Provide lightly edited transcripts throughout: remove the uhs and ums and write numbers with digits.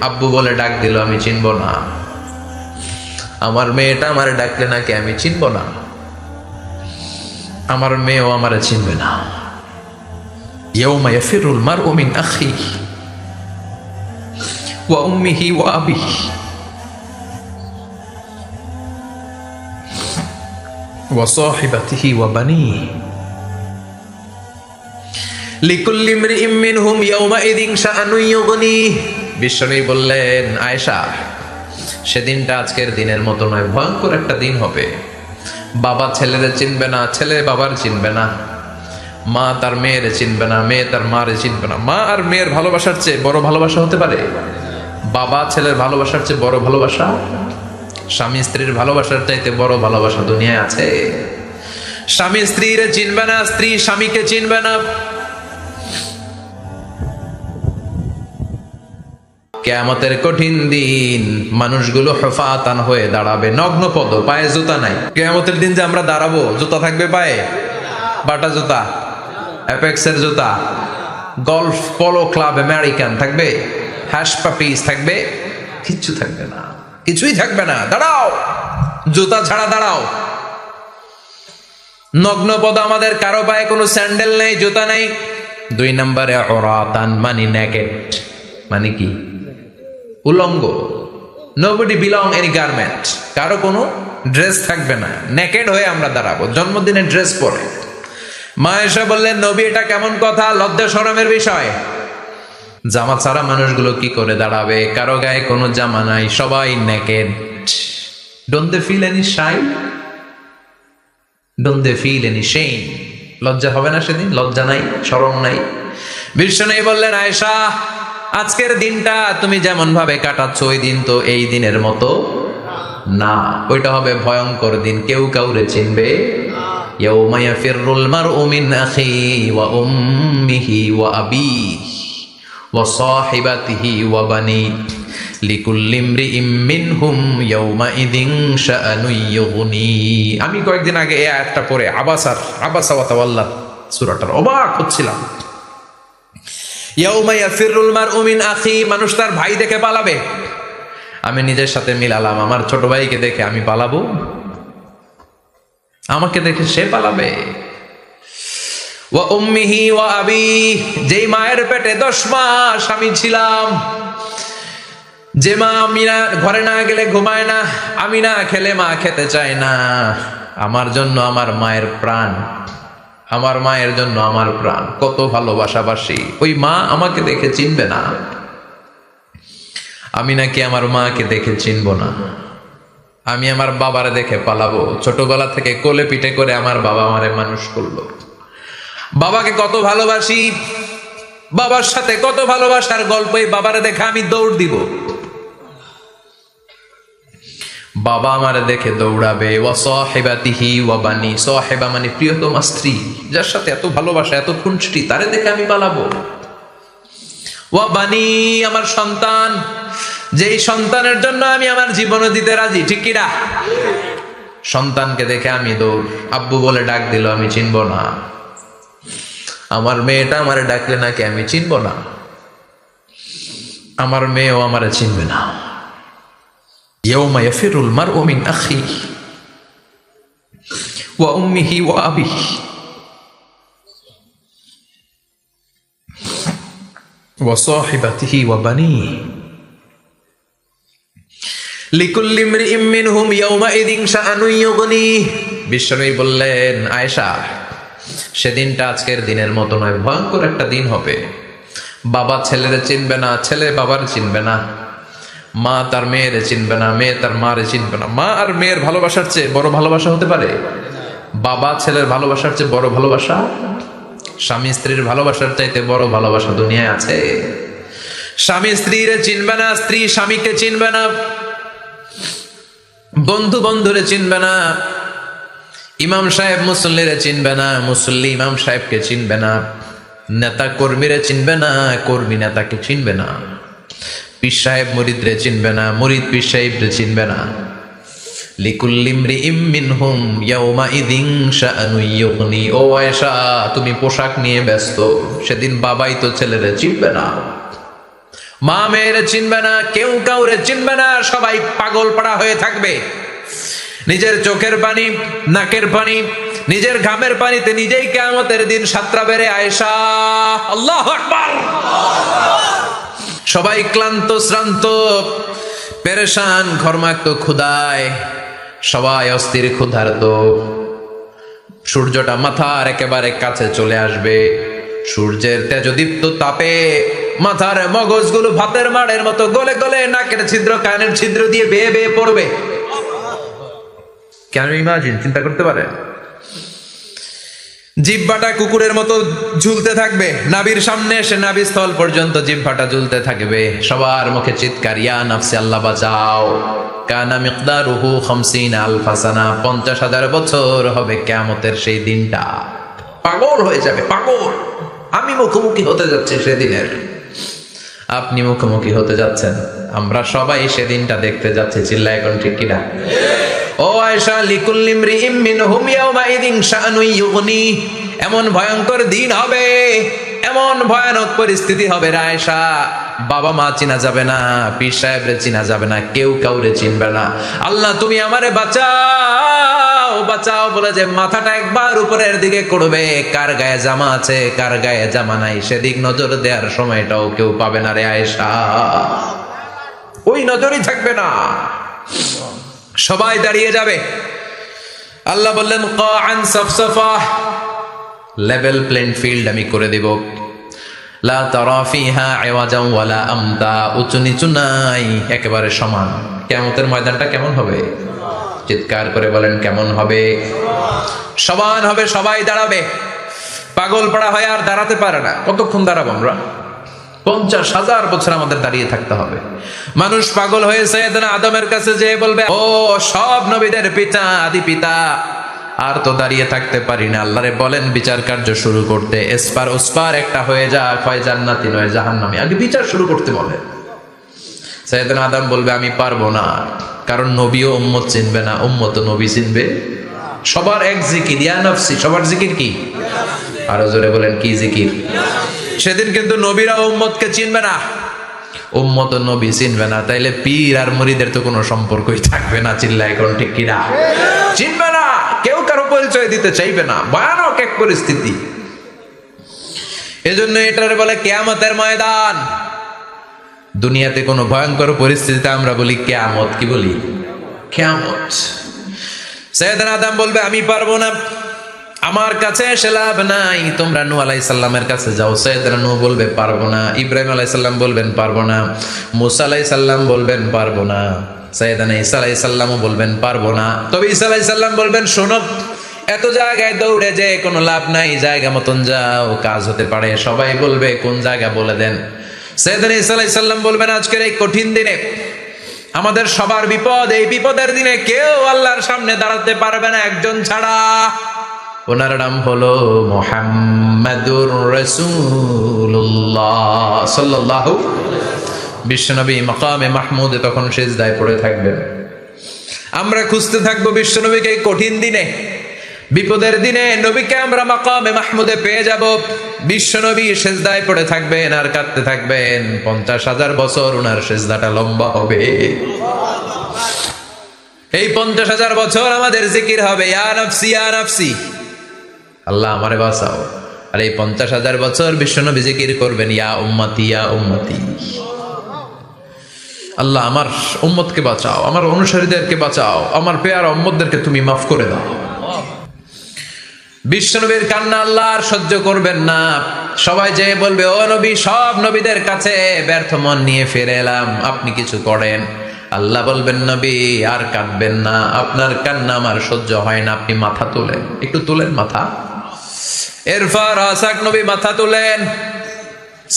আব্বু বলে ডাক দিল আমি চিনব না। আমার মেয়েটা আমারে ডাকলে নাকি আমি চিনব না। আমার মেয়েও আমারে চিনবে না। ইয়াউমা ইয়াফিরুল মারউ মিন আখিহি ওয়া উম্মিহি ওয়া আবিহি ওয়া সাহিবাতিহি ওয়া বানিহি লিকুল্লি ইমরিইম মিনহুম ইয়াউমাইযিন শাআনুন ইউগনিহি। বিশ্বনবী বললেন, আয়েশা, সেদিনটা আজকের দিনের মতো নয়, ভয়ঙ্কর একটা দিন হবে। বাবা ছেলেরে চিনবে না, ছেলে বাবার চিনবে না, মা তার মেয়েরে চিনবে না, মেয়ে তার মারে চিনবে না। মা আর মেয়ের ভালোবাসার চেয়ে বড় ভালোবাসা হতে পারে? বাবা ছেলের ভালোবাসার চেয়ে বড় ভালোবাসা? স্বামী স্ত্রীর ভালোবাসার চাইতে বড় ভালোবাসা দুনিয়ায় আছে? স্বামী স্ত্রীরে চিনবে না, স্ত্রী স্বামীকে চিনবে না। কিয়ামতের কঠিন দিন মানুষগুলো হুফাতান হয়ে দাঁড়াবে, নগ্ন পদ, পায়ে জুতা নাই। কিয়ামতের দিন যে আমরা দাঁড়াবো, জুতা থাকবে পায়ে? বাটা জুতা, অ্যাপেক্সের জুতা, গলফ পোলো ক্লাব আমেরিকান থাকবে? হ্যাশ পাপিস থাকবে? কিচ্ছু থাকবে না, কিছুই থাকবে না। দাঁড়াও, জুতা ছাড়া দাঁড়াও। নগ্ন পদ, আমাদের কারো পায়ে কোনো স্যান্ডেল নেই, জুতা নেই। 2 নম্বরে উরাতান, মানে নেকেড, মানে কি? উলঙ্গ। নোবডি বিলং এনি গার্মেন্ট, কারো কোনো ড্রেস থাকবে না, নেকেড হয়ে আমরা দাঁড়াবো, জন্মদিনে ড্রেস পরে। মা আয়েশা বললেন, নবী এটা কেমন কথা, লজ্জা শরমের বিষয়। জামা ছাড়া মানুষগুলো কি করে দাঁড়াবে? কারো গায়ে কোনো জামা নাই, সবাই naked. Don't they feel any shy? Don't they feel any shame? লজ্জা হবে না সেদিন? লজ্জা নাই, শরম নাই। বিশ্বনবী বললেন, আয়েশা, আজকের দিনটা তুমি যেমন ভাবে কাটাচ্ছ, ওই দিন তো এই দিনের মতো না। ওইটা হবে ভয়ঙ্কর দিন, কেউ কাউরে চিনবে। ইয়াউমা ইয়াফিরুল মারউ মিন আখিহি ওয়া উম্মিহি ওয়া আবিহি ওয়া সাহিবাতিহি ওয়া বানিহি লিকুল্লি ইমরিইম মিনহুম ইয়াউমাইযিন শাআনুন ইউগনিহি। আমি কয়েকদিন আগে এই আয়াতটা পড়ে আবাসা ওয়া তাওয়াল্লা সূরাটার অবাক হচ্ছিলাম। ইয়াউমা ইয়াফিরুল মারউ মিন আখিহি, মানুষ তার ভাই দেখে পালাবে। আমি নিজের সাথে মিলালাম, আমার ছোট ভাইকে দেখে আমি পালাবো? আমাকে দেখে সে পালাবে? ওয়া উম্মিহি ওয়া আবিহি, যেই মায়ের পেটে 10 মাস আমি ছিলাম, যে মা আমি না ঘরে না গেলে ঘুমায় না, আমি না খেলে মা খেতে চায় না, আমার জন্য আমার মায়ের প্রাণ, আমার মায়ের জন্য আমার প্রাণ, কত ভালোবাসাবাসী। ওই মা আমাকে দেখে চিনবে না, আমি নাকি আমার মাকে দেখে চিনব না। আমি আমার বাবারে দেখে পালাবো। ছোটবেলা থেকে কোলে পিঠে করে আমার বাবা আমারে মানুষ করলো। বাবাকে কত ভালোবাসি, বাবার সাথে কত ভালোবাসার গল্প, এই বাবারে দেখে আমি দৌড় দিব। বাবা আমারে দেখে দৌড়াবে। ওয়া সাহিবাতিহি ওয়া বানি, সাহিবা মানে প্রিয়তমা স্ত্রী, যার সাথে এত ভালোবাসা, এত খুনসুটি, তারে দেখে আমি পালাবো। ওয়া বানি, আমার সন্তান, যেই সন্তানের জন্য আমি আমার জীবনও দিতে রাজি, ঠিক কি না? সন্তানকে দেখে আমি দৌড়। আব্বু বলে ডাক দিল আমি চিনব না। আমার মেয়েটা আমারে ডাকলে নাকি আমি চিনব না। আমার মেয়েও আমারে চিনবে না। ইয়াউমা ইয়াফিরুল মারউ মিন আখিহি ওয়া উম্মিহি ওয়া আবিহি ওয়া সাহিবাতিহি ওয়া বানিহি লিকুল্লি ইমরিইম মিনহুম ইয়াউমাইযিন শাআনুন ইউগনিহি। বিশ্বনবী বললেন, আয়েশা, সেদিনটা আজকের দিনের মতো নয়, ভয়ঙ্কর একটা দিন হবে। বাবা ছেলেরে চিনবে না, ছেলে বাবার চিনবে না, মা তার মেয়েরে চিনবে না, মেয়ে তার মারে চিনবে না। মা আর মেয়ের ভালোবাসার চেয়ে বড় ভালোবাসা হতে পারে? বাবা ছেলের ভালোবাসার চেয়ে বড় ভালোবাসা? স্বামী স্ত্রীর ভালোবাসার চাইতে বড় ভালোবাসা দুনিয়ায় আছে? স্বামী স্ত্রীরে চিনবে না, স্ত্রী স্বামীকে চিনবে না, বন্ধু বন্ধুরে চিনবে না, ইমাম সাহেব মুসল্লিরে চিনবে না, মুসল্লি ইমাম সাহেবকে চিনবে না, নেতা কর্মীরে চিনবে না, কর্মী নেতাকে চিনবে না, পীর সাহেব মুরিদরে চিনবে না, মুরিদ পীর সাহেবরে চিনবে না। লিকুল্লি ইমরিইম মিনহুম ইয়াউমাইযিন শাআনুন ইউগনি। ও আয়েশা, তুমি পোশাক নিয়ে ব্যস্ত, সেদিন বাবাই তো ছেলেরে চিনবে না, মা মেয়েরে চিনবে না, কেউ কাউরে চিনবে না, সবাই পাগল পাড়া হয়ে থাকবে। নিজের চোখের পানি, নাকের পানি, নিজের ঘামের পানিতে নিজেই কিয়ামতের দিন সাতরা বেড়ে আয়েশা। আল্লাহু আকবার। সবাই ক্লান্ত শ্রান্ত, পেরেশান, ঘর্মাক্ত, ক্ষুধায় সবাই অস্থির, ক্ষুধার্ত। সূর্যটা মাথার একেবারে কাছে চলে আসবে। সূর্যের তেজদীপ্ত তাপে মাথার মগজগুলো ভাতের মাড়ের মতো গলে গলে নাকের ছিদ্র, কানের ছিদ্র দিয়ে বেয়ে বেয়ে পড়বে। কেন ইমাজিন, চিন্তা করতে পারেন? জিহ্বাটা কুকুরের মতো ঝুলতে থাকবে, নাভির সামনে এসে নাভিস্থল পর্যন্ত জিহ্বাটা ঝুলতে থাকবে। সবার মুখে চিৎকার, ইয়া নাফসি, আল্লাহ বাঁচাও। কানা মিকদারুহু 50,000 সানা, 50,000 বছর হবে কিয়ামতের সেই দিনটা। পাগল হয়ে যাবে, পাগল। আমি মুখোমুখি হতে যাচ্ছি সেদিনের, আপনি মুখোমুখি হতে যাচ্ছেন, আমরা সবাই সেদিনটা দেখতে যাচ্ছি। চিল্লায় এখন ঠিক কিনা? ও আয়েশা, লিকুল্লি ইমরিইম মিনহুম ইয়াওমাইযিন শাআনুন ইউগনি। এমন ভয়ঙ্কর দিন হবে, এমন ভয়ানক পরিস্থিতি হবে রে আয়েশা, বাবা মা চিনা যাবে না, পীর সাহেবরে চিনা যাবে না, কেউ কাউরে চিনবে না। আল্লাহ তুমি আমারে বাঁচাও, বাঁচাও বলে যে মাথাটা একবার উপরের দিকে করবে, কার গায়ে জামা আছে কার গায়ে জামা নাই সেদিক নজর দেওয়ার সময়টাও কেউ পাবে না রে আয়েশা। ওই নজরই থাকবে না, সবাই দাঁড়িয়ে যাবে। আল্লাহ বললেন কাআন সাফসাফা, লেভেল প্লেন ফিল্ড আমি করে দেব। লা তারা ফিহা ইওয়াজান ওয়ালা আমতা, উঁচু নিচু নাই, একেবারে সমান। কিয়ামতের ময়দানটা কেমন হবে? চিৎকার করে বলেন কেমন হবে? সমান হবে, সবাই দাঁড়াবে। পাগল পাড়া হয় আর দাঁড়াতে পারে না। কতক্ষণ দাঁড়াবো আমরা? 50,000 বছর আমাদের দাঁড়িয়ে থাকতে হবে। মানুষ পাগল হয়ে সাইয়েদনা আদমের কাছে যেয়ে বলবে, ও সব নবীদের পিতা, আদি পিতা, আর তো দাঁড়িয়ে থাকতে পারি না, আল্লাহরে বলেন বিচার কার্য শুরু করতে। এসপার ওসপার একটা হয়ে যাক, হয় জান্নাতি নয় জাহান্নামী, আগে বিচার শুরু করতে বলে। সাইয়েদনা আদম বলবে আমি পারবো না, কারণ নবীও উম্মত চিনবে না, উম্মত নবী চিনবে। সবার এক জিকির, ইয়া নাফসি। সবার জিকির কি? আরো জোরে বলেন কি জিকির? সেদিন কিন্তু নবীরা উম্মতকে চিনবে না, উম্মত নবী চিনবে না, তাইলে পীর আর মুরিদের তো কোনো সম্পর্কই থাকবে না। চিল্লায় এখন ঠিক কিনা? চিনবে না, কেউ কারো পরিচয় দিতে চাইবে না। ভয়ানক এক পরিস্থিতি। এজন্য এটার বলে কিয়ামতের ময়দান। দুনিয়াতে কোনো ভয়ঙ্কর পরিস্থিতিতে আমরা বলি কিয়ামত, কি বলি? কিয়ামত। সাইয়েদনা আদম বলবে আমি পারবো না, আমার কাছে এসে লাভ নাই, তোমরা নূহ আলাইহিস সালামের কাছে যাও। সাইয়েদনা নূহ বলবে পারবো না, ইব্রাহিম আলাইহিস সালাম বলবেন পারবো না, মূসা আলাইহিস সালাম বলবেন পারবো না, সাইয়েদনা ঈসা আলাইহিস সালামও বলবেন পারবো না। তবে ঈসা আলাইহিস সালাম বলবেন শোনো, এত জায়গায় দৌড়ে যে কোনো লাভ নাই, জায়গা মতন যাও, কাজ হতে পারে। সবাই বলবে কোন জায়গা বলে দেন। সাইয়েদনা ঈসা আলাইহিস সালাম বলবেন আজকের এই কঠিন দিনে আমাদের সবার বিপদ, এই বিপদের দিনে কেউ আল্লাহর সামনে দাঁড়াতে পারবে না একজন ছাড়া। ওনার নাম হলো মুহাম্মাদুর রাসূলুল্লাহ সাল্লাল্লাহু। বিশ্বনবী মাকামে মাহমুদে তখন সিজদায় পড়ে থাকবেন। আমরা খুঁজতে থাকবো বিশ্বনবীকে এই কঠিন দিনে, বিপদের দিনে নবীকে আমরা মাকামে মাহমুদে পেয়ে যাব। বিশ্বনবী সিজদায় পড়ে থাকবেন আর কাঁদতে থাকবেন। 50,000 বছর ওনার সিজদাটা লম্বা হবে। এই 50,000 বছর আমাদের জিকির হবে ইয়া নাফসি, ইয়া নাফসি, আল্লাহ আমারে বাঁচাও। আর এই 50,000 বছর বিশ্বনবী জিকির করবেন ইয়া উম্মতি, ইয়া উম্মতি, আল্লাহ আমার উম্মতকে বাঁচাও, আমার অনুসারীদেরকে বাঁচাও, আমার পেয়ারা উম্মতদেরকে তুমি মাফ করে দাও। বিশ্বনবীর কান্না আল্লাহ আর সহ্য করবেন না। সবাই যে বলবে ও নবী, সব নবীদের কাছে ব্যর্থ মন নিয়ে ফিরে এলাম, আপনি কিছু করেন। আল্লাহ বলবেন নবী আর কাঁদবেন না, আপনার কান্না আমার সহ্য হয় না, আপনি মাথা তোলেন, একটু তোলেন মাথা। এরপর আসাক নবী মাথা তোলেন।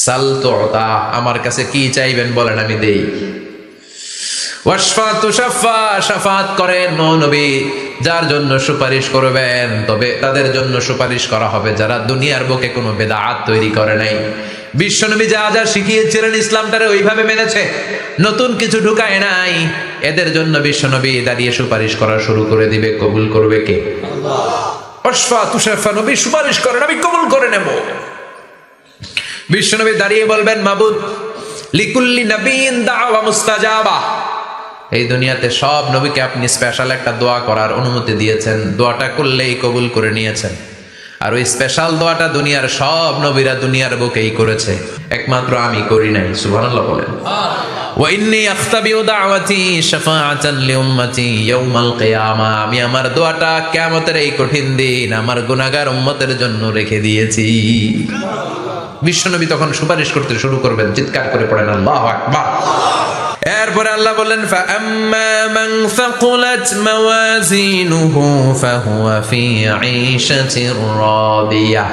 সাল তুতা, আমার কাছে কি চাইবেন বলেন আমি দেই। ওয়াশফা তুশাফা, শাফাত করেন নবী, যার জন্য সুপারিশ করবেন, তবে তাদের জন্য সুপারিশ করা হবে যারা দুনিয়ার বুকে কোনো বেদাত তৈরি করে নাই। বিশ্বনবী যা যা শিখিয়েছিলেন ইসলামটারে ওইভাবে মেনেছে, নতুন কিছু ঢুকায় নাই। এদের জন্য বিশ্বনবী দাঁড়িয়ে সুপারিশ করা শুরু করে দিবে। কবুল করবে কে? আল্লাহ। ওয়াশফা তুশাফা, নবী সুপারিশ করেন, আমি কবুল করে নেব। বিশ্বনবী দাঁড়িয়ে বলবেন মাবুদ, লিকুল্লি নবিয়্যিন দাওয়া মুস্তাজাবা। এই দুনিয়াতে সব নবীকে আপনি স্পেশাল একটা দোয়া করার অনুমতি দিয়েছেন, দোয়াটা করলেই কবুল করে নিয়েছেন। আর ওই স্পেশাল দোয়াটা দুনিয়ার সব নবীরা দুনিয়ার বুকেই করেছে, একমাত্র আমি করি নাই। সুবহানাল্লাহ বলেন। ওয়া ইন্নী আখতাবিউ দাওয়াতি শাফাআতান লিউম্মতি ইয়াউমাল কিয়ামা। আমি আমার দোয়াটা কিয়ামতের এই কঠিন দিন আমার গুনাহগার উম্মতের জন্য রেখে দিয়েছি। বিশ্বনবী তখন সুপারিশ করতে শুরু করবেন, চিৎকার করে পড়েন আল্লাহু আকবার। এরপরে আল্লাহ বললেন ফাআম্মা মান সাকুলাত মাওয়াজিনুহু ফাহুয়া ফি ঈশাতির রাদিয়াহ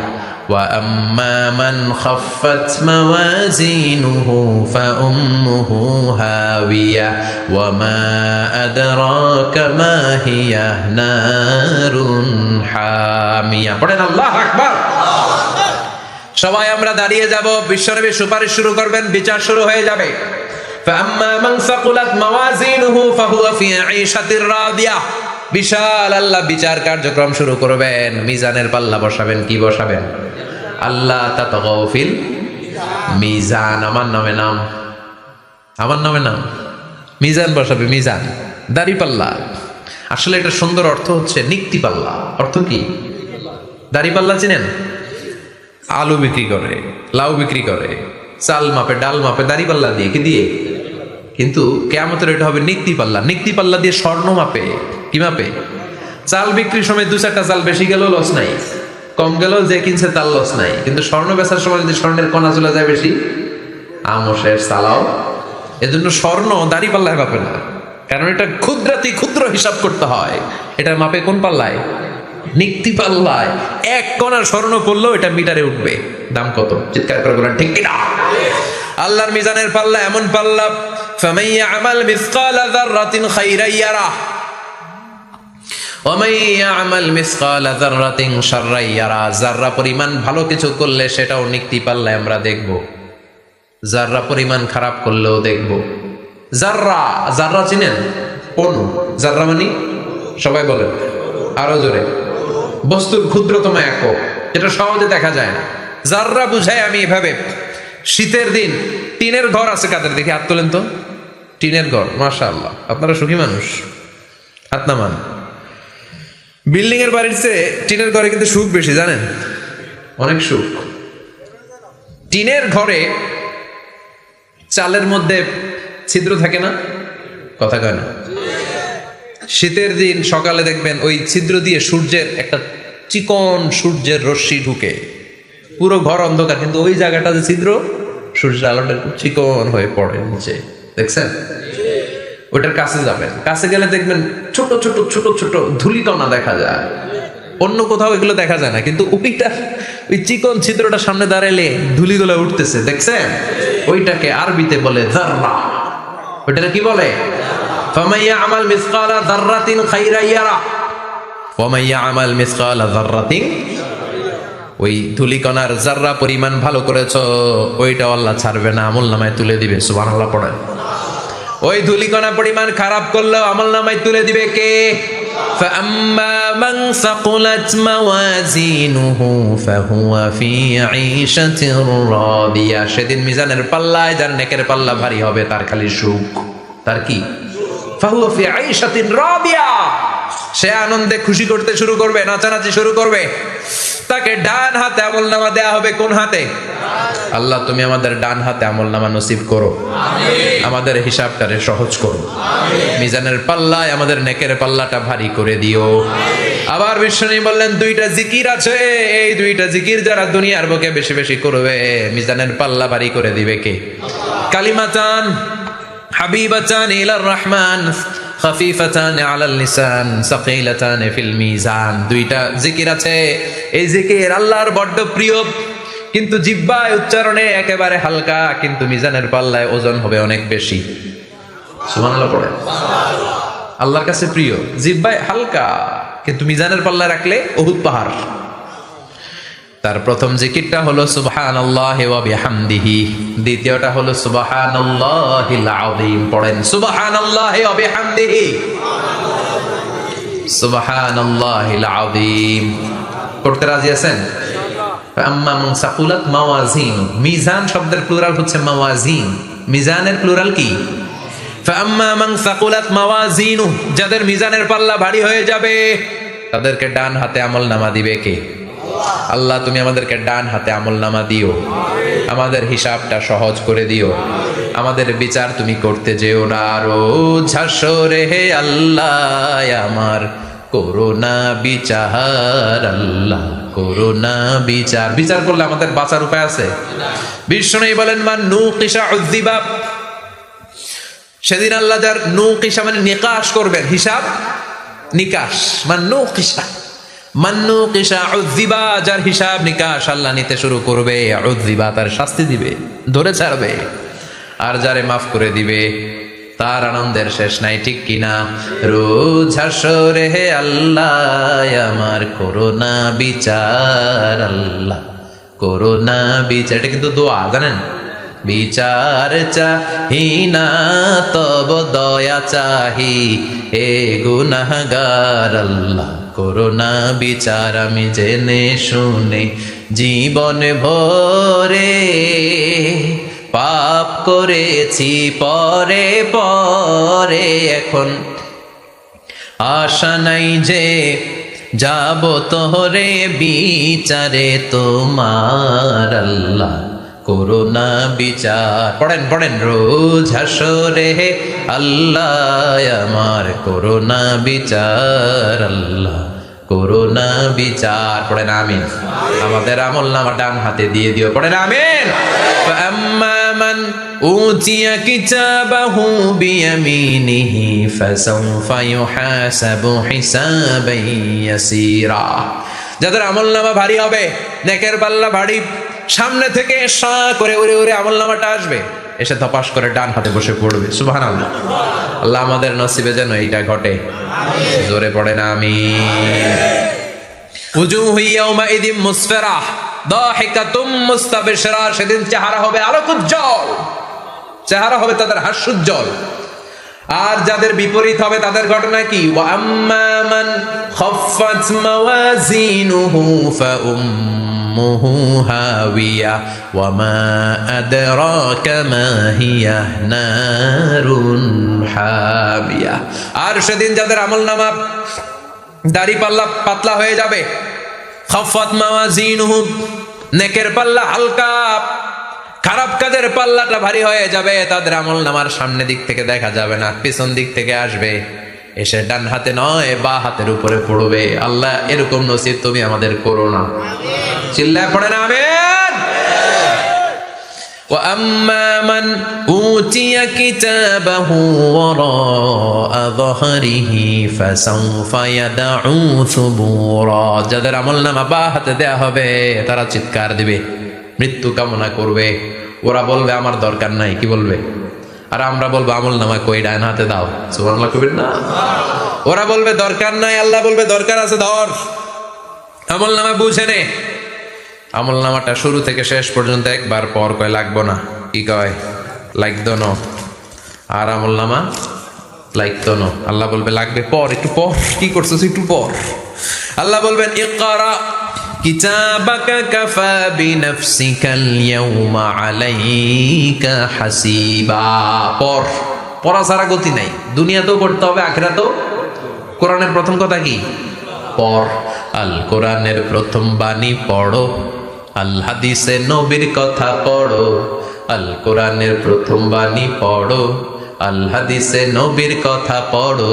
ওয়া আম্মা মান খাফফাত মাওয়াজিনুহু ফাউম্মুহু হাওিয়াহ ওয়া মা আদরাকা মা হিয়া নারুন হামিয়া। পড়েন আল্লাহু আকবার। সবাই আমরা দাঁড়িয়ে যাব, বিশ্বনবী সুপারিশ শুরু করবেন, বিচার শুরু হয়ে যাবে। فأما من ثقلت موازينه فهو في عيشة راضية। বিশাল আল্লাহ বিচার কার্যক্রম শুরু করবেন, মিজানের পাল্লা বসাবেন। কি বসাবেন? আল্লাহ তাতগাউ ফিল মিজান। আমার নামে নাম মিজান বসাবে, মিজান দাড়ি পাল্লা। আসলে এটা সুন্দর অর্থ হচ্ছে নিক্তি পাল্লা। অর্থ কি? দাড়ি পাল্লা চিনেন? আলু বিক্রি করে, লাউ বিক্রি করে, চাল মাপে, ডাল মাপে, দাড়ি পাল্লা দিয়ে। কি দিয়ে? কিন্তু কিয়ামতের এটা হবে নিক্তি পাল্লা। নিক্তি পাল্লা দিয়ে স্বর্ণ মাপে। কি মাপে? চাল বিক্রির সময় 2-4টা চাল বেশি গেলেও লস নাই, কম গেলেও যে কিনছে তার লস নাই। কিন্তু স্বর্ণ বেচার সময় যদি স্বর্ণের কণা চলে যায় বেশি, আমও শেষ, চালাও। এজন্য স্বর্ণ দাড়ি পাল্লায় মাপে না, কারণ এটা ক্ষুদ্রাতি ক্ষুদ্র হিসাব করতে হয়। এটা মাপে কোন পাল্লায়? নিক্তি পাল্লায়। 1 কণা স্বর্ণ পড়লেও এটা মিটারে উঠবে। দাম কত? চিৎকার করে বলেন ঠিক কিনা? আল্লাহর মিজানের পাল্লা এমন পাল্লা, ফামান ইয়ামাল মিসকালা যাররাতিন খাইরান ইয়ারা ওয়া মান ইয়ামাল মিসকালা যাররাতিন শাররান ইয়ারা। যাররা পরিমাণ ভালো কিছু করলে সেটাও নিক্তি পাল্লায় আমরা দেখব, যাররা পরিমাণ খারাপ করলেও দেখব। যাররা চিনেন? পণ্য। যাররা মানে সবাই বলেন আরো জোরে। বস্তুর ক্ষুদ্রতম একক, এটা সহজে দেখা যায় না। যাররা বুঝাই আমি এভাবে, শীতের দিন টিনের ঘর আছে কাদের? দেখি হাত তোলেন তো। টিনের ঘর, মাশাআল্লাহ, আপনারা সুখী মানুষ, হাত নামান। বিল্ডিং এর বাড়ির চেয়ে টিনের ঘরে কিন্তু সুখ বেশি, জানেন? অনেক সুখ। টিনের ঘরে চালের মধ্যে ছিদ্র থাকে না, কথা কয় না? শীতের দিন সকালে দেখবেন ওই ছিদ্র দিয়ে সূর্যের একটা চিকন সূর্যের রশ্মি ঢুকে, পুরো ঘর অন্ধকার, কিন্তু ওই জায়গাটা যে ছিদ্র, সূর্যের আলোটা চিকন হয়ে পড়ে নিচে, দেখছেন? ওটার কাছে যাবেন, কাছে গেলে দেখবেন ছোট ছোট ছোট ছোট ধূলিকণা দেখা যায়। অন্য কোথাও এগুলো দেখা যায় না, কিন্তু ওইটা, ওই চিকন ছিদ্রটা সামনে দাঁড়াইলে ধূলিগুলো উঠতেছে, দেখছেন? ওইটাকে আরবিতে বলে যাররা। ওইটাকে কি বলে? ফামান ইয়ামাল মিসকালা যাররাতিন খাইরান ইয়ারা ওয়া মান ইয়ামাল মিসকালা যাররাতিন। ওই ধূলিকণার যাররা পরিমাণ ভালো করেছো, ওইটা আল্লাহ ছাড়বে না, আমলনামায় তুলে দিবে। সুবহানাল্লাহ পড়েন। ওই ধূলিকণা পরিমাণ খারাপ করলেও আমলনামায় তুলে দিবে কে? فأما من ثقلت موازينه فهو في عيشة راضية। সেদিন মিজানের পাল্লায় যার নেকের পাল্লা ভারী হবে তার খালি সুখ। তার কি? فهو في عيشة راضية। সে আনন্দে খুশি করতে শুরু করবে, নাচানাচি শুরু করবে। তাকে ডান হাতে আমলনামা দেয়া হবে। কোন হাতে? আল্লাহ তুমি আমাদের ডান হাতে আমলনামা নসিব করো, আমাদের হিসাবটারে সহজ করো, মিজানের পাল্লায় আমাদের নেকের পাল্লাটা ভারী করে দিও। আবার বিষ্ণু বললেন 2টা জিকির আছে, এই 2টা জিকির যারা দুনিয়ার বুকে বেশি বেশি করবে মিজানের পাল্লা ভারী করে দিবে কে? কালিমাতান হাবিবাতান ইলার রহমান খাফিফাতান আলাল লিসান সাকিলাতান ফিল মিজান। 2টা জিকির আছে, এই জিকির আল্লাহর বড্ড প্রিয়, কিন্তু জিহ্বায় উচ্চারণে একেবারে হালকা, কিন্তু মিজানের পাল্লায় ওজন হবে অনেক বেশি। সুবহানাল্লাহ পড়ে। আল্লাহর কাছে প্রিয়, জিহ্বায় হালকা, কিন্তু মিজানের পাল্লায় রাখলে উহুদ পাহাড়। তার প্রথম জিকিরটা হলো সুবহানাল্লাহি ওয়া বিহামদিহি, দ্বিতীয়টা হলো সুবহানাল্লাহিল আযীম। পড়েন সুবহানাল্লাহি ওয়া বিহামদিহি, সুবহানাল্লাহিল আযীম। পড়তে রাজি আছেন? আম্মা মান সাকুলাত মাওয়াজিন। মিজান শব্দের প্লুরাল হচ্ছে মাওয়াজিন। মিজানের প্লুরাল কি? ফাম্মা মান সাকুলাত মাওয়াজিনু, যাদের মিজানের পাল্লা ভারী হয়ে যাবে তাদেরকে ডান হাতে আমলনামা দিবে কে? আল্লাহ তুমি আমাদেরকে ডান হাতে আমলনামা দিও, আমাদের হিসাবটা সহজ করে দিও, আমাদের বিচার তুমি করতে যেও না রোজ হাসরে হে আল্লাহ আমার করোনা বিচার, আল্লাহ করোনা বিচার। বিচার করলে আমাদের বাঁচার উপায় আছে? বিষ্ণু বলেন মান নুকিশা উযযিবা, সেদিন আল্লাহ যার নুকিশা মানে নিকাশ করবেন, হিসাব নিকাশ, মান নুকিশা উযযিবা, যার হিসাব নিকাশ আল্লাহ নিতে শুরু করবে, উযযিবা তার শাস্তি দিবে, ধরে ছাড়বে। আর যারে মাফ করে দিবে তার আনন্দের শেষ নাই, ঠিক কিনা? রোজ হাসরে হে আল্লাহ আমার করোনা বিচার, আল্লাহ করোনা বিচার। এটা কিন্তু দোয়া, জানেন? বিচার চাহি না তব দয়া চাহি হে গুনাহগার, আল্লাহ করোনা বিচার। আমি জেনে শুনে জীবন ভরে পাপ করেছি পরে পরে, এখন আশা নাই যে যাব তোরে বিচারে তোমার, আল্লাহ করোনা বিচার। পড়েন রোজ হাসরে হে আল্লাহ আমার করোনা বিচার, আল্লাহ করোনা বিচার। পড়েন আমিন। আমাদের আমলনামা ডান হাতে দিয়ে দিও, পড়েন আমিন। فأما من أوتي كتابه بيمينه فسوف يحاسب حسابا يسيرا, যাদের আমলনামা ভারী হবে, নেকের পাল্লা ভারী, সামনে থেকে সা করে উড়ে উড়ে আমলনামাটা আসবে, এসে ধপাস করে ডান হাতে বসে পড়বে। সুবহানাল্লাহ। আল্লাহ আমাদের নসিবে যেন এইটা ঘটে, জোরে পড়েন আমিন। উজুহু ইয়াউমাইযিন মুসফিরা দাহিকাতুম মুস্তাবশিরা, সেদিন চেহারা হবে আলোকোজ্জ্বল, চেহারা হবে তাদের হাস্যোজ্জ্বল। আর যাদের বিপরীত হবে তাদের ঘটনা কি? ওয়া আম্মা মান খাফফাত মাওয়াজিনুহু ফাউম্মুহু হাওিয়া ওয়া মা আদরাকা মা হিয়া নারুন হামিয়া। আর সেদিন যাদের আমলনামা দাড়ি পাল্লা পাতলা হয়ে যাবে, খাফফাত মাওয়াজিনুহু নেকের পাল্লা হালকা, খারাপ কাজের পাল্লাটা ভারী হয়ে যাবে, তাদের আমলনামার সামনে দিক থেকে দেখা যাবে না, পিছন দিক থেকে আসবে, এসে ডান হাতে নয় বা হাতের উপরে পড়বে। আল্লাহ এরকম নসিব তুমি আমাদের করো না, চিল্লায় পড়েন আমিন। وَأَمَّا مَنْ أُوتِيَ كِتَابَهُ وَرَاءَ ظَهْرِهِ فَسَوْفَ يَدْعُو ثُبُورًا, যাদের আমলনামা বা হাতে দেয়া হবে তারা চিৎকার দিবে, মৃত্যু কামনা করবে। ওরা বলবে আমার দরকার নাই, কি বলবে? আর আমরা বলবো আমলনামা কই, ডান হাতে দাও। সুবহানাল্লাহ কইবেন না? ওরা বলবে দরকার নাই, আল্লাহ বলবে দরকার আছে, ধর আমলনামা বুঝে নে। আমলনামাটা শুরু থেকে শেষ পর্যন্ত একবার পর কয় লাগবো না, কি কয়? লাগতো না। আর আমলনামা লাগতো না, আল্লাহ বলবে লাগবে পর, একটু পর, কি করছিস একটু পর। আল্লাহ বলবেন ইকরা কিতাবাকা কাফা বিনাফসিকাল ইয়াউমা আলাইকা হাসিবা, পর, পড়া ছাড়া গতি নাই। দুনিয়াতেও পড়তে হবে, আখিরাতেও। কোরআনের প্রথম কথা কি? পড়। আল কোরআনের প্রথম বাণী পড়ো, আল হাদিসে নবীর কথা পড়ো। আল কোরআনের প্রথম বাণী পড়ো, আল হাদিসে নবীর কথা পড়ো।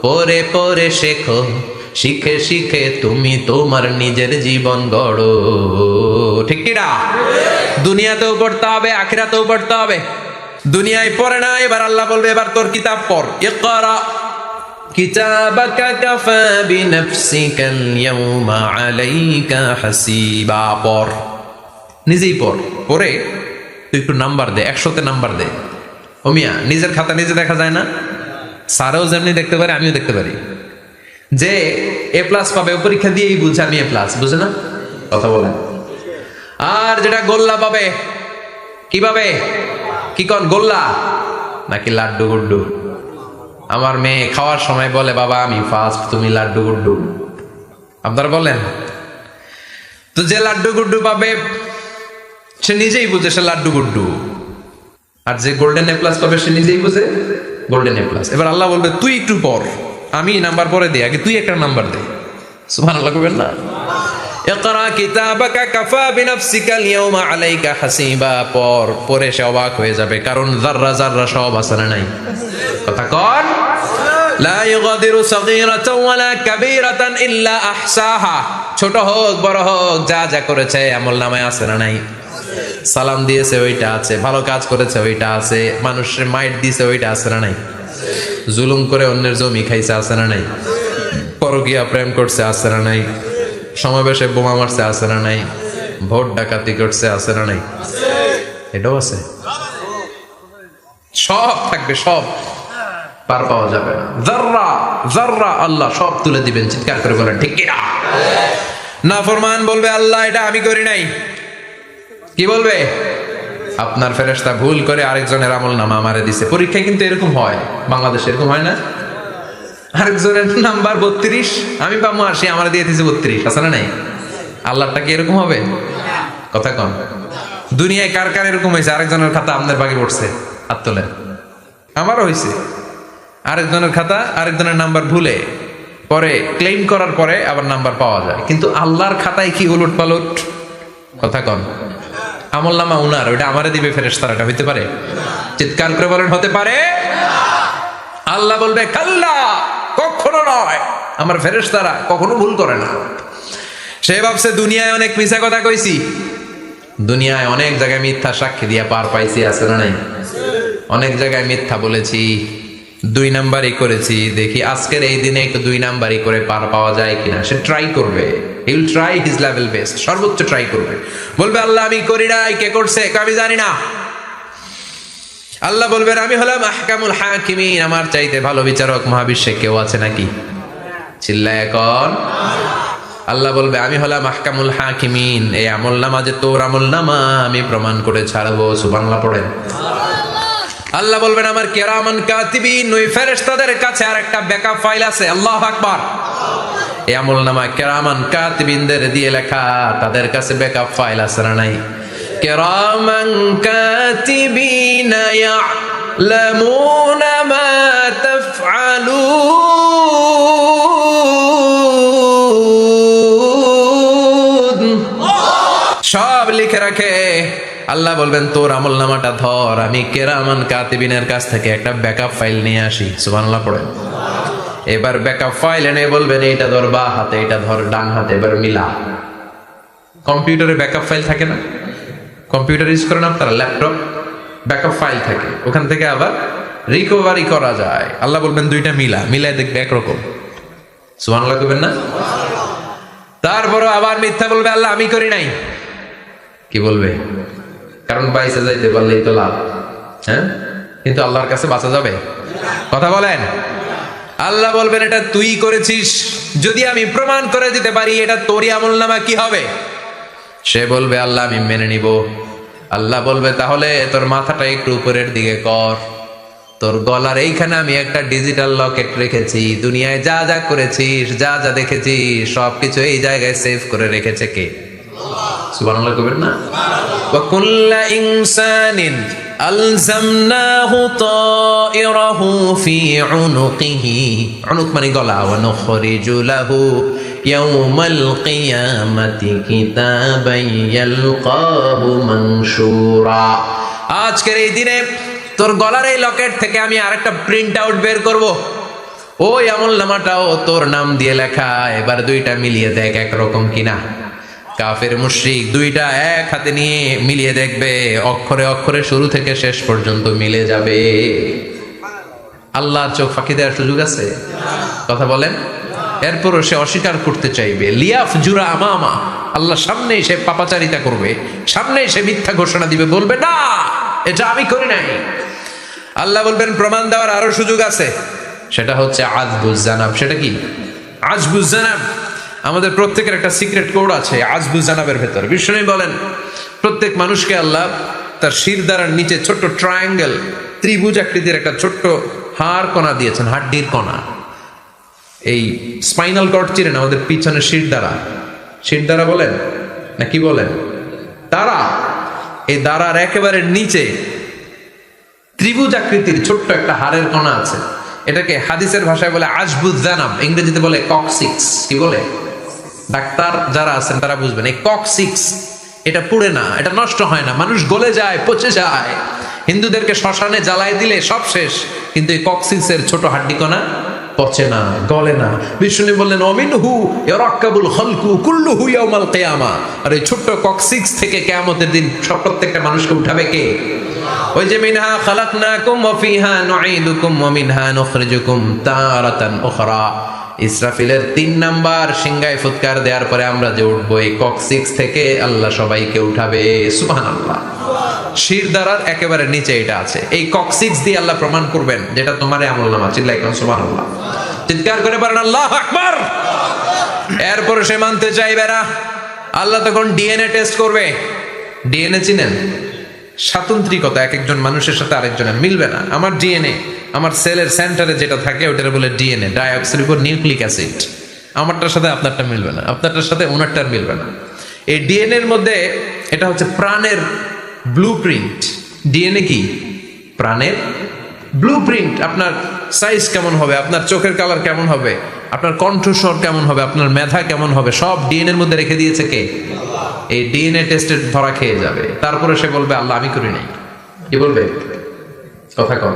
পড়ে পড়ে শেখো, শিখে শিখে তুমি তোমার নিজের জীবন গড়ো। ঠিক কি না? দুনিয়াতেও পড়তে হবে, আখিরাতেও পড়তে হবে। দুনিয়ায় পড়ে না, এবার আল্লাহ বলবে এবার তোর কিতাব পড়। ইকরা কিতাবাকা কাফা বিনাফসিকাল ইয়াউমা আলাইকা হাসিবা, পড়, নিজেই পড়। পড়ে তুই একটু নাম্বার দে, 100তে নাম্বার দে। ও মিয়া, নিজের খাতা নিজে দেখা যায় না? স্যারও যেমনি দেখতে পারে, আমিও দেখতে পারি। যে এ প্লাস পাবে ও পরীক্ষা দিয়েই বুঝে আমি এ প্লাস, বুঝে না? কথা বলেন। আর যেটা গোল্লা পাবে, কি পাবে? কি কন, গোল্লা নাকি লাড্ডু গুড্ডু? আমার মেয়ে খাওয়ার সময় বলে বাবা আমি ফার্স্ট, তুমি লাড্ডু গুড্ডু। আপনারা বলেন তো, যে লাড্ডু গুড্ডু পাবে সে নিজেই বুঝে সে লাড্ডু গুড্ডু। আর যে গোল্ডেন এ প্লাস পাবে সে নিজেই বুঝে গোল্ডেন এ প্লাস। এবার আল্লাহ বলবে তুই একটু পর, আমি নাম্বার পরে দিই, আগে তুই একটা নাম্বার দে। সুবহানাল্লাহ কইবেন না? ইকরা কিতাবাকা কাফা বিনাফসিকা আল-ইয়াওমা আলাইকা হাসিবা, পরে সে অবাক হয়ে যাবে, কারণ যাররা যাররা সব আছে না নাই? কথা কন। লা ইউগাদিরু সাগীরাতান ওয়ালা কাবীরাতান ইল্লা আহসাহা, ছোট হোক বড় হোক যা যা করেছে আমলনামায় আছে না নাই? সালাম দিয়েছে ওইটা আছে, ভালো কাজ করেছে ওইটা আছে, মানুষের মাইট দিয়েছে ওইটা আছে না নাই? জুলুম করে অন্যের জমি খাইছে আছে না নাই? পরকীয়া প্রেম করছে আছে না নাই? সমাবেশে বোমা মারছে আছে না নাই? ভোট ডাকাতি করছে আছে না নাই? এটাও আছে। সব থাকবে, সব পার পাওয়া যাবে না। যাররা যাররা আল্লাহ সব তুলে দিবেন। চিৎকার করে বলেন ঠিক কিনা? নাফরমান বলবে আল্লাহ এটা আমি করি নাই। কি বলবে? আপনার ফেরেশতা ভুল করে আরেকজনের আমলনামা আমারে দিছে। পরীক্ষায় কিন্তু এরকম হয়, বাংলাদেশে এরকম হয় না? আরেকজনের নাম্বার 32, আমি পাবো 80, আমার দিয়ে দিয়েছে 32, আছে না নাই? আল্লাহটা কি এরকম হবে? কথা কন। দুনিয়ায় কার কার এরকম হয়েছে আরেকজনের খাতা আপনার ভাগে পড়ছে? হাত তোলেন। আমারও হয়েছে। আরেকজনের খাতা আরেকজনের নাম্বার ভুলে পরে ক্লেম করার পরে আবার নাম্বার পাওয়া যায়, কিন্তু আল্লাহর খাতায় কি উলট পালট? কথা কন। আমলনামা উনার, ওইটা আমারে দিবে ফেরেশতারা, এটা হইতে পারে? চিৎকার করে বলেন হতে পারে? আল্লাহ বলবে কাল্লা, কখনো নয়, আমার ফেরেশতারা কখনো ভুল করে না। সে ভাবছে দুনিয়ায় অনেক মিথ্যা কথা কইছি, দুনিয়ায় অনেক জায়গায় মিথ্যা সাক্ষী দিয়া পার পাইছি, আছে না নাই? অনেক জায়গায় মিথ্যা বলেছি, 2 নাম্বারই করেছি, দেখি আজকের এই দিনে একটু 2 নাম্বারই করে পার পাওয়া যায় কিনা। সে ট্রাই করবে, he will try his level best, সর্বোচ্চ ট্রাই করবে। বলবে আল্লাহ আমি করি নাই, কে করছে? আমি জানি না। আল্লাহ বলবেন আমি হলাম আহকামুল হাকিমিন, আমার চাইতে ভালো বিচারক মহাবিশ্বে কেউ আছে নাকি? চিল্লায় এখন। আল্লাহ বলবে আমি হলাম আহকামুল হাকিমিন, এই আমলনামা যে তোর আমলনামা আমি প্রমাণ করে ছাড়বো। সুবহানাল্লাহ পড়েন। আল্লাহ বলবেন আমার কিরামান কাতিবিন, ওই ফেরেশতাদের কাছে আরেকটা ব্যাকআপ ফাইল আছে। আল্লাহু আকবার। এই আমলনামা কিরামান কাতিবিনদের দিয়ে লেখা, তাদের কাছে ব্যাকআপ ফাইল আছে না নাই? কিরামান কাতিবিনা ইয়ালামুনা মা তাফআলুন, সব লিখে রাখে। আল্লাহ বলবেন তোর আমলনামাটা ধর, আমি কিরামান কাতিবিনের কাছ থেকে একটা ব্যাকআপ ফাইল নিয়ে আসি। সুবহানাল্লাহ পড়েন। এবার ব্যাকআপ ফাইল এনে বলবেন এইটা ধর বা হাতে, এটা ধর ডান হাতে, এবার মিলা। কম্পিউটারে ব্যাকআপ ফাইল থাকে না? কম্পিউটার ইউজ করেন আপনারা, ল্যাপটপ, ব্যাকআপ ফাইল থাকে, ওখান থেকে আবার রিকভারি করা যায়। আল্লাহ বলবেন দুইটা মিলা, মিলাই দেখবে একরকম। সুবহানাল্লাহ কইবেন না? তারপর আবার মিথ্যা বলবে আল্লাহ আমি করি নাই। কি বলবে? কারণ বাইসে যাইতে পারলেই তো লাভ, হ্যাঁ? কিন্তু আল্লাহর কাছে বাঁচা যাবে? কথা বলেন। আল্লাহ বলবেন এটা তুই করেছিস, যদি আমি প্রমাণ করে দিতে পারি এটা তোরই আমলনামা, কি হবে? সে বলবে আল্লাহ আমি মেনে নিব। আল্লাহ বলবে তাহলে তোর মাথাটা একটু উপরের দিকে কর, তোর গলার এইখানে আমি একটা ডিজিটাল লকেট রেখেছি, দুনিয়ায় যা যা করেছিস, যা যা দেখেছিস সবকিছু এই জায়গায় সেভ করে রেখেছে কে? সুবহানাল্লাহ কইবেন না? ওয়া কুল্লা ইনসানিন আলজামনাহু তায়রাহু ফি উনুকিহি, উনুক মানে গলা, ওয়া নুখরিজু লাহু ইয়াউমাল কিয়ামাতি কিতাবান ইয়ালকাহু মানশুরা। আজকের এই দিনে তোর গলার এই লকেট থেকে আমি আরেকটা প্রিন্ট আউট বের করব, ওই আমলনামাটাও তোর নাম দিয়ে লেখা। এবার দুইটা মিলিয়ে দেখ একরকম কিনা। কাফের মুশরিক দুইটা এক হাতে নিয়ে মিলিয়ে দেখবে, অক্ষরে অক্ষরে শুরু থেকে শেষ পর্যন্ত মিলে যাবে। আল্লাহর চোখ ফাঁকি দেওয়ার সুযোগ আছে? কথা বলেন। এরপরও সে অস্বীকার করতে চাইবে। লিয়াফ জুরা আমামা, আল্লাহ সামনে সে পাপাচারিতা করবে, সামনে সে মিথ্যা ঘোষণা দিবে, বলবে না এটা আমি করি নাই। আল্লাহ বলবেন প্রমাণ দেওয়ার আরো সুযোগ আছে, সেটা হচ্ছে আজবুজ জানাব। সেটা কি? আজবুজ জানাব। আমাদের প্রত্যেকের একটা সিক্রেট কোড আছে আজবুজ জানাবের ভেতর। বিষ্ণু বলেন প্রত্যেক মানুষকে আল্লাহ তার শিরদাঁড়ার নিচে ছোট্ট ট্রায়াঙ্গেল, ত্রিভুজ আকৃতির একটা ছোট্ট হাড় কণা দিয়েছেন, হাড্ডির কণা। এই স্পাইনাল কর্ড চিনেন, আমাদের পিছনে শিরদাঁড়া, শিরদাঁড়া বলেন না কি বলেন? তারা, এই দাঁড়ার একেবারে নিচে ত্রিভুজ আকৃতির ছোট্ট একটা হাড়ের কণা আছে, এটাকে হাদিসের ভাষায় বলে আজবুজানাব, ইংরেজিতে বলে ককসিক্স। কি বলে? ডাক্তার যারা আছেন তারা বুঝবেন। এই ককসিক্স এটা পুড়ে না, এটা নষ্ট হয় না, মানুষ গলে যায়, পচে যায়। হিন্দুদেরকে শ্মশানে জ্বালায় দিলে সব শেষ, কিন্তু এই ককসিক্সের ছোট হাড্ডি কণা পচে না, গলে না। বিষ্ণু বললেন অমিনহু ইয়ারাক্কাবুল খালকু কুল্লুহু ইয়াউমাল কিয়ামা। আর এই ছোট্ট ককসিক্স থেকে কিয়ামতের দিন সব প্রত্যেকটা মানুষকে উঠাবে কে? ওই যে মিনহা খালাকনাকুম ওয়া ফিহা নুঈদুকুম ওয়া মিনহা নুখরিজুকুম তারাতান উখরা। ইসরাফিলের 3 নাম্বার সিংহায় ফুৎকার দেওয়ার পরে আমরা যে উঠবো, এই ককসিক্স থেকে আল্লাহ সবাইকে উঠাবে। সুবহানাল্লাহ। শিরদাঁড়ার একেবারে নিচে এটা আছে। এই ককসিক্স দিয়ে আল্লাহ প্রমাণ করবেন যেটা তোমার আমলনামা। চিল্লায় কোন সুবহানাল্লাহ, চিৎকার করে বলেন আল্লাহু আকবার। এরপরে সে মানতে চাইবে না। আল্লাহ তখন ডিএনএ টেস্ট করবে। ডিএনএ চিনেন? স্বাতন্ত্রিকতা, এক একজন মানুষের সাথে আরেকজনের মিলবে না। আমার ডিএনএ, আমার সেলের সেন্টারে যেটা থাকে ওটার বলে ডিএনএ, ডাইঅক্সিরিবোনিউক্লিক অ্যাসিড। আমারটার সাথে আপনারটা মিলবে না, আপনারটার সাথে ওনারটার মিলবে না। এই ডিএনএর মধ্যে এটা হচ্ছে প্রাণের ব্লুপ্রিন্ট। ডিএনএ কি? প্রাণের ব্লুপ্রিন্ট। আপনার সাইজ কেমন হবে, আপনার চোখের কালার কেমন হবে, আপনার কণ্ঠস্বর কেমন হবে, আপনার মেধা কেমন হবে, সব ডিএনএ এর মধ্যে রেখে দিয়েছে কে? এই ডিএনএ টেস্টের ধরা খেয়ে যাবে। তারপরে সে বলবে আল্লাহ আমি করি নাই। কি বলবে? কথা কম।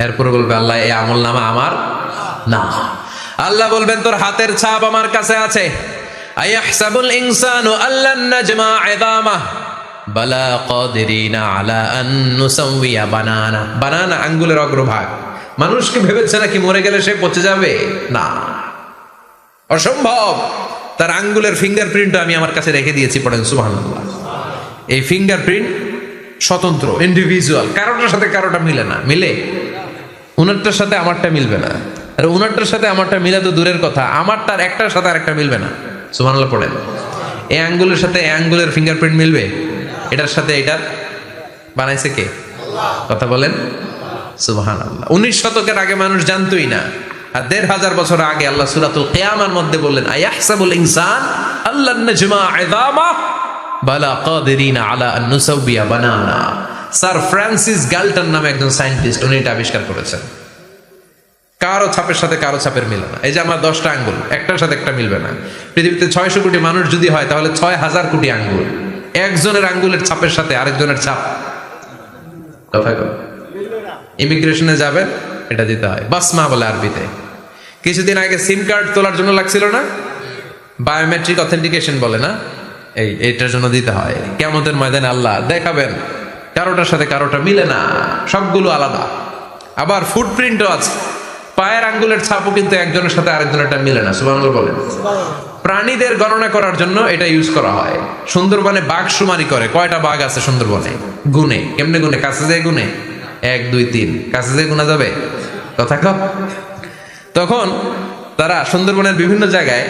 এরপরে বলবে আল্লাহ এই আমলনামা আমার না। আল্লাহ বলবেন তোর হাতের ছাপ আমার কাছে আছে। আয়াহসাবুল ইনসানু আল্লান নাজমা ইযামা বালা কাদিরিনা আলা আন নুসাউইয়া বানানা। বানানা আঙ্গুলের অগ্রভাগ। মানুষ কি ভেবেছে নাকি মরে গেলে সে পচে যাবে? না, অসম্ভব। তার আঙ্গুলের ফিঙ্গারপ্রিন্ট আমি আমার কাছে রেখে দিয়েছি। পড়েন সুবহানাল্লাহ। এই ফিঙ্গারপ্রিন্ট স্বতন্ত্র, ইন্ডিভিজুয়াল, কারোটার সাথে কারোটা মিলে না। মিলে? উনারটার সাথে আমারটা মিলবে না, আর উনারটার সাথে আমারটা মিলে তো দূরের কথা, আমারটার একটার সাথে আরেকটা মিলবে না। সুবহানাল্লাহ পড়েন। এই আঙ্গুলের সাথে এই আঙ্গুলের ফিঙ্গারপ্রিন্ট মিলবে? এটার সাথে এটার বানাইছে কে? কথা বলেন সুবহানাল্লাহ। 19 শতকের আগে মানুষ জানতোই না। আর 1500 বছর আগে আল্লাহ সূরাতুল কিয়ামার মধ্যে বললেন আয়াহসাবুল ইনসান আল্লান নাজমা ইযামা বালা কাদিরিনা আলা আন নুসাউবিয়া বানানা। স্যার ফ্রান্সিস গাল্টন নামে একজন সায়েন্টিস্ট, উনি এটা আবিষ্কার করেছেন। কারো ছাপের সাথে কারো ছাপের মিলে না। এই যে আমার 10টা আঙ্গুল, একটার সাথে একটা মিলবে না। পৃথিবীতে 600 কোটি মানুষ যদি হয় তাহলে 6000 কোটি আঙ্গুল। একজনের আঙ্গুলের ছাপের সাথে আরেকজনের ছাপ কথা কয়। ইমিগ্রেশনে যাবেন, এটা দিতে হয়, বাসমা বলে আরবিতে। কিছুদিন আগে সিম কার্ড তোলার জন্য লাগছিল না, বায়োমেট্রিক অথেন্টিকেশন বলে না, এইটার জন্য দিতে হয়। কিয়ামতের ময়দানে আল্লাহ দেখাবেন কারোটার সাথে কারোটা মিলে না, সবগুলো আলাদা। আবার ফুটপ্রিন্টও আছে, পায়ের আঙ্গুলের ছাপও কিন্তু একজনের সাথে আরেকজনেরটা মিলে না। সুবহানাল্লাহ বলেন। প্রাণীদের গণনা করার জন্য এটা ইউজ করা হয়। সুন্দরবনে বাঘ শুমারি করে, কয়টা বাঘ আছে সুন্দরবনে গুনে। কেমনে গুনে? কাছে যায় গুনে, 1 2 3, কাছে যায় গুনা যাবে? কথা কও। তখন তারা সুন্দরবনের বিভিন্ন জায়গায়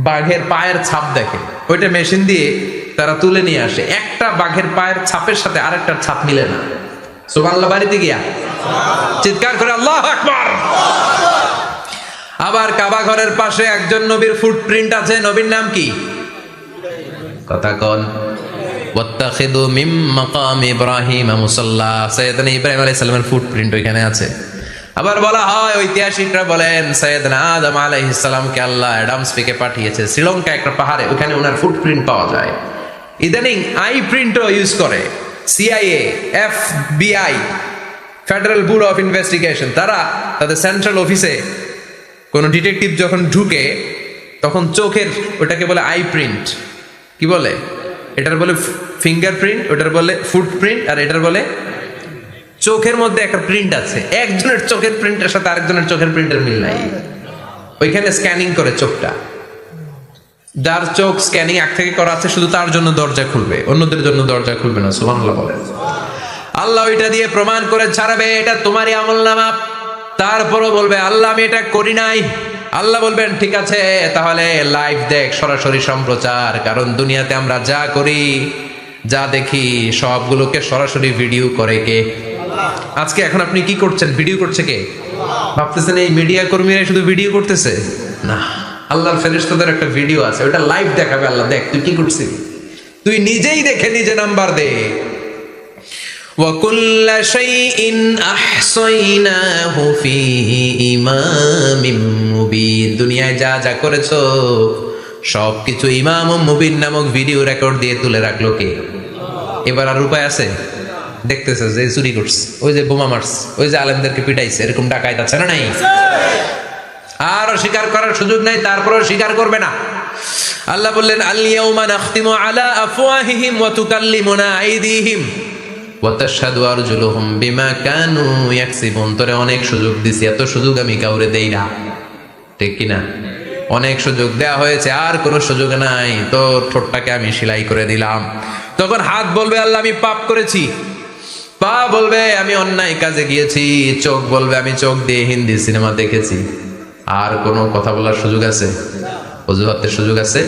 বাঘের পায়ের ছাপ দেখে, ওইটা মেশিন দিয়ে তারা তুলে নিয়ে আসে। একটা বাঘের পায়ের ছাপের সাথে আরেকটার ছাপ মিলে না। সুবহানাল্লাহ। বাড়িতে গিয়া চিৎকার করে আল্লাহু আকবার। আবার কাবা ঘরের পাশে একজন নবীর ফুটপ্রিন্ট আছে। নবীর নাম কি? কথা কোন। ওয়াত্তাখিদু মিন মাকাম ইব্রাহিম মুসাল্লা। সাইয়েদনা ইব্রাহিম আলাইহিস সালামের ফুটপ্রিন্ট ওইখানে আছে। আবার বলা হয়, ঐতিহাসিকরা বলেন সাইয়েদনা আদম আলাইহিস সালামকে আল্লাহ অ্যাডামস পেকে পাঠিয়েছে শ্রীলঙ্কা একটা পাহাড়ে, ওখানে ওনার ফুটপ্রিন্ট পাওয়া যায়। ইদানিং আই প্রিন্টও ইউজ করে CIA, FBI, federal bureau of investigation. তারা তাদের সেন্ট্রাল অফিসে কোন ডিটেকটিভ যখন ঢুকে তখন চোখের, ওটাকে বলে আই প্রিন্ট। কি বলে? এটার বলে ফিঙ্গারপ্রিন্ট, ওটার বলে ফুটপ্রিন্ট, আর এটার বলে চোখের মধ্যে একটা প্রিন্ট আছে। একজনের চোখের প্রিন্টের সাথে আরেকজনের চোখের প্রিন্টের মিল নাই। ওইখানে স্ক্যানিং করে চোখটা। যার চোখ স্ক্যানিং আগ থেকে করা আছে শুধু তার জন্য দরজা খুলবে, অন্যদের জন্য দরজা খুলবে না। সুবহানাল্লাহ বলেন। আল্লাহ ওইটা দিয়ে প্রমাণ করে ছাড়াবে এটা তোমারই আমলনামা। তারপরও বলবে আল্লাহ আমি এটা করি নাই। আল্লাহ বলবেন ঠিক আছে, তাহলে লাইভ দেখ, সরাসরি সম্প্রচার। কারণ দুনিয়াতে আমরা যা করি, যা দেখি, সবগুলোকে সরাসরি ভিডিও করে কে? আজকে এখন আপনি কি করছেন? ভিডিও করছে কে? ভাবতেছেন এই মিডিয়া কর্মীরা শুধু ভিডিও করতেছে? না, আল্লাহর ফেরেশতাদের একটা ভিডিও আছে, ওটা লাইভ দেখাবে। আল্লাহ দেখ তুই কি করছিস, তুই নিজেই দেখে নিজে নাম্বার দে। وكل شيء أحصيناه في إمام مبين দুনিয়ায় যা যা করেছো সবকিছু ইমাম মুবিন নামক ভিডিও রেকর্ড দিয়ে তুলে রাখলো কে? এবার আর উপায় আছে? দেখতেছে যে চুরি করছে, ওই যে বোমা মারছে, ওই যে আলেমদেরকে পিটাইছে, এরকম ডাকাইত আছে না নাই? আর স্বীকার করার সুযোগ নাই, তারপরেও স্বীকার করবে না। আল্লাহ বললেন আল ইয়াউমা নাখতিমু আলা আফওয়াহিহিম ওয়া তুকাল্লিমুনা আইদিহিম ওয়া তাশহাদু আরজুলুহুম বিমা কানু ইয়াকসিবুন। তোরে অনেক সুযোগ দিছি, এত সুযোগ আমি কাউরে দেই না, ঠিক কি না? অনেক সুযোগ দেয়া হয়েছে, আর কোনো সুযোগ নাই, তো ঠোঁটটাকে আমি সেলাই করে দিলাম। তখন হাত বলবে আল্লাহ আমি পাপ করেছি, পা বলবে আমি অন্যায় কাজে গিয়েছি, চোখ বলবে আমি চোখ দিয়ে হিন্দি সিনেমা দেখেছি। আর কোনো কথা বলার সুযোগ আছে? অজুহাতের সুযোগ আছে?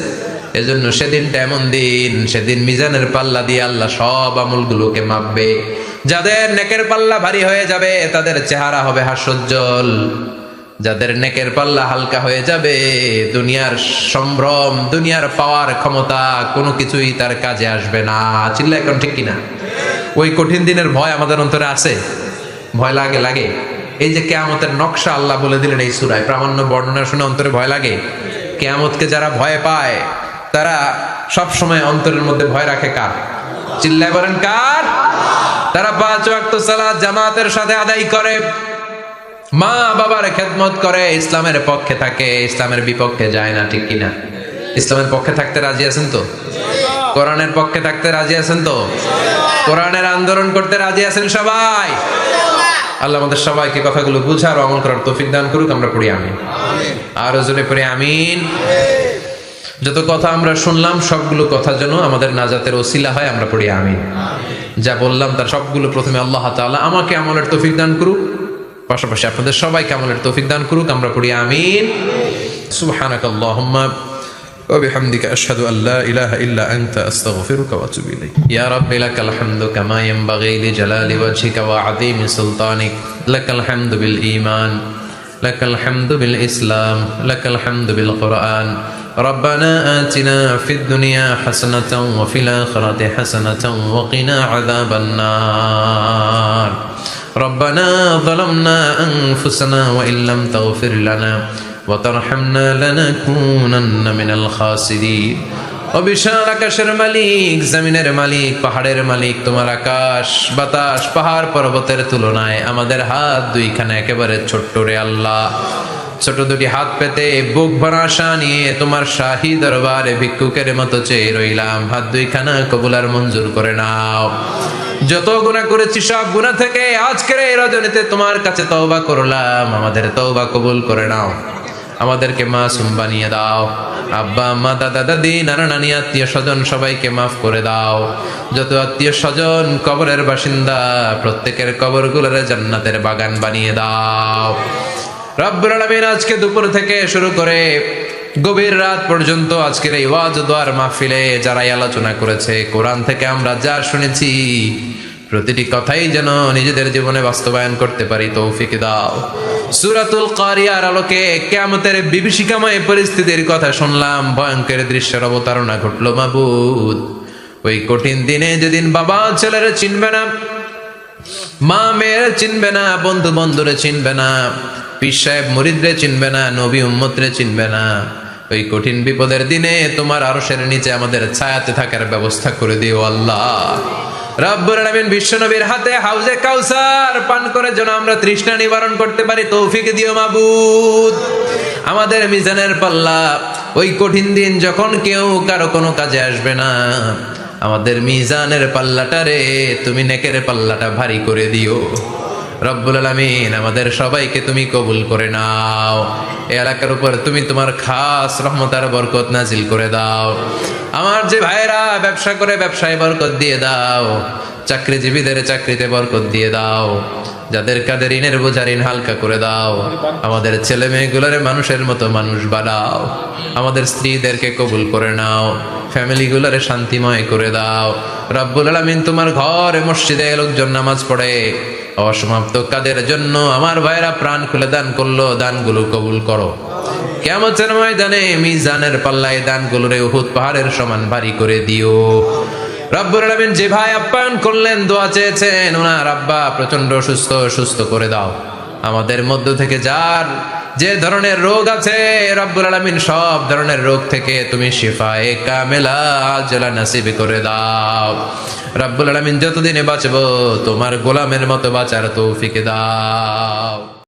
এজন্য সেদিনটা এমন দিন, সেদিন মিজানের পাল্লা দিয়ে আল্লাহ সব আমলগুলোকে মাপবে। যাদের নেকের পাল্লা ভারী হয়ে যাবে তাদের চেহারা হবে হাস্যোজ্জ্বল, যাদের নেকের পাল্লা হালকা হয়ে যাবে দুনিয়ার সম্ভ্রম, দুনিয়ার পাওয়ার ক্ষমতা কোনো কিছুই তার কাজে আসবে না। চিল্লা এখন ঠিক কিনা? ওই কঠিন দিনের ভয় আমাদের অন্তরে আছে? ভয় লাগে? এই যে কিয়ামতের নকশা আল্লাহ বলে দিলেন এই সূরায়, প্রামাণ্য বর্ণনা শুনে অন্তরে ভয় লাগে? কিয়ামতকে যারা ভয় পায় তারা সব সময় অন্তরের মধ্যে ভয় রাখে কার? চিল্লায় বলেন কার? তারা 5 ওয়াক্ত সালাত জামাতের সাথে আদায় করে, মা বাবার খেদমত করে, ইসলামের পক্ষে থাকে, ইসলামের বিপক্ষে যায় না, ঠিক কিনা? ইসলামের পক্ষে থাকতে রাজি আছেন তো? কোরআনের পক্ষে থাকতে রাজি আছেন তো? কোরআনের আন্দোলন করতে রাজি আছেন সবাই? আল্লাহ আমাদের সবাইকে কথাগুলো বুঝার ও আমল করার তৌফিক দান করুক। আমরা পড়ি আমিন। আর জোরে পড়ি আমিন। যত কথা আমরা শুনলাম সবগুলো কথা যেন আমাদের নাজাতের ওসিলা হয়, আমরা পড়ি আমিন। যা বললাম তার সবগুলো প্রথমে আল্লাহ তাআলা আমাকে আমলের তৌফিক দান করুক, পাশাপাশি আপনাদের সবাইকে আমলের তৌফিক দান করুক। আমরা পড়ি আমিন। সুবহানাকাল্লাহুম্মা ওয়া বিহামদিকা আশহাদু আল লা ইলাহা ইল্লা আনতা আস্তাগফিরুকা ওয়া আতুবু ইলাইক। ইয়া রাব্বি লাকাল হামদু কামা ইয়ানবাগি লিজালালি ওয়াজহিকা ওয়া আযীমি সুলতানিক। লাকাল হামদু বিল ঈমান, লাকাল হামদু বিল ইসলাম, লাকাল হামদু বিল কুরআন। ربنا آتنا في الدنيا حسنة وفي الآخرة حسنة وقنا عذاب النار. ربنا ظلمنا أنفسنا وإن لم تغفر لنا وترحمنا لنكونن من الخاسرين. অবিশাল আকাশের মালিক, জমিনের মালিক, পাহাড়ের মালিক, তোমার আকাশ বাতাস পাহাড় পর্বতের তুলনায় আমাদের হাত দুইখানে একেবারে ছোট্ট রে আল্লাহ। ছোট দুটি হাত পেতে বুক ভরা আশা নিয়ে তোমার শাহী দরবারে ভিক্ষুকের মতো চেয়ে রইলাম। হাত দুইখানা কবুল আর মঞ্জুর করে নাও। যত গুনাহ করেছি সব গুনাহ থেকে আজকের এই রজনীতে তোমার কাছে তওবা করলাম, আমাদের তওবা কবুল করে নাও। আমাদেরকে মাসুম বানিয়ে দাও। আব্বা আম্মা দাদা দাদি নানা নানি আত্মীয় স্বজন সবাইকে মাফ করে দাও। যত আত্মীয় স্বজন কবরের বাসিন্দা প্রত্যেকের কবরগুলোর জান্নাতের বাগান বানিয়ে দাও। রব্বুল আলামিন আজকে দুপুর থেকে শুরু করে গভীর রাত পর্যন্ত আজকের এই ওয়াজ ও দোয়ার মাহফিলে যারাই আলোচনা করেছে, কোরআন থেকে আমরা যা শুনেছি প্রতিটি কথাই যেন নিজেদের জীবনে বাস্তবায়ন করতে পারি তৌফিক দাও। সূরাতুল কারিয়ার আলোকে কিয়ামতের বিভীষিকাময় পরিস্থিতির কথা শুনলাম, ভয়ঙ্কর দৃশ্যের অবতারণা ঘটলো মাবুদ। ওই কঠিন দিনে যেদিন বাবা ছেলেরে চিনবে না, মা মেয়ের চিনবে না, বন্ধু বন্ধুরে চিনবে না, পীর সাহেব মুরিদরে চিনবে না, নবী উম্মতরে চিনবে না, ওই কঠিন বিপদের দিনে তোমার আরশের নিচে আমাদের ছায়াতে থাকার ব্যবস্থা করে দিও আল্লাহ। রব্বুল আলামিন বিশ্বনবীর হাতে হাউজে কাউসার পান করে যেন আমরা তৃষ্ণা নিবারণ করতে পারি তৌফিক দিও মাবুদ। আমাদের মিজানের পাল্লা ওই কঠিন দিন যখন কেউ কারো কোনো কাজে আসবে না, আমাদের মিজানের পাল্লাটারে তুমি নেকের পাল্লাটা ভারী করে দিও রব্বুল আলামিন। আমাদের সবাইকে তুমি কবুল করে নাও। এই এলাকার উপর তুমি তোমার খাস রহমত আর বরকত নাজিল করে দাও। আমার যে ভাইরা ব্যবসা করে ব্যবসায় বরকত দিয়ে দাও, চাকরিজীবীদের চাকরিতে বরকত দিয়ে দাও, যাদের কাদের ঋণের বোঝা ঋণ হালকা করে দাও। আমাদের ছেলে মেয়েগুলোরে মানুষের মতো মানুষ বানাও। আমাদের স্ত্রীদেরকে কবুল করে নাও, ফ্যামিলিগুলোরে শান্তিময় করে দাও রব্বুল আলামিন। তোমার ঘরে মসজিদে লোকজন নামাজ পড়ে, অসমাপ্ত কাদের জন্য আমার ভাইরা প্রাণ খুলে দান করলো, দানগুলো কবুল করো। কিয়ামতের ময়দানে মিজানের পাল্লায় দানগুলোরে উহুদ পাহাড়ের সমান ভারী করে দিও। রব্বুল আলামিন যে ভাই আপ্যায়ন করলেন, দোয়া চেয়েছেন, ওনার আব্বা প্রচন্ড সুস্থ করে দাও। আমাদের মধ্য থেকে যার যে ধরনের রোগ আছে, রব্বুল আলামিন সব ধরনের রোগ থেকে তুমি শিফায়ে কামেলা আজলা নসিব করে দাও। রব্বুল আলামিন যতদিনে বাঁচবো তোমার গোলামের মতো বাঁচার তৌফিক দাও।